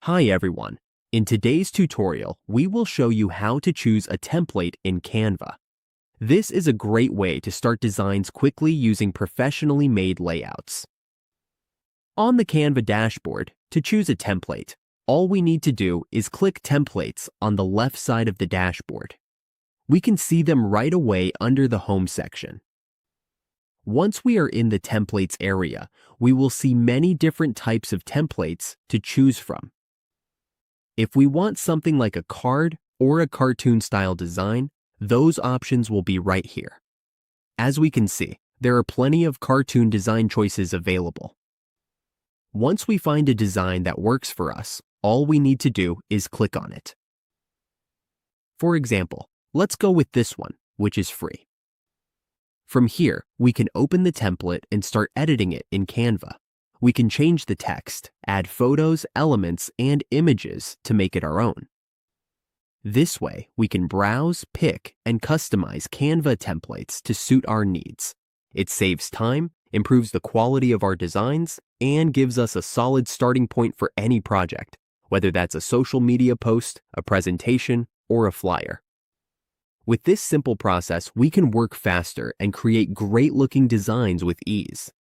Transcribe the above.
Hi everyone. In today's tutorial, we will show you how to choose a template in Canva. This is a great way to start designs quickly using professionally made layouts. On the Canva dashboard, to choose a template, all we need to do is click Templates on the left side of the dashboard. We can see them right away under the Home section. Once we are in the Templates area, we will see many different types of templates to choose from. If we want something like a card or a cartoon-style design, those options will be right here. As we can see, there are plenty of cartoon design choices available. Once we find a design that works for us, all we need to do is click on it. For example, let's go with this one, which is free. From here, we can open the template and start editing it in Canva. We can change the text, add photos, elements, and images to make it our own. This way, we can browse, pick, and customize Canva templates to suit our needs. It saves time, improves the quality of our designs, and gives us a solid starting point for any project, whether that's a social media post, a presentation, or a flyer. With this simple process, we can work faster and create great-looking designs with ease.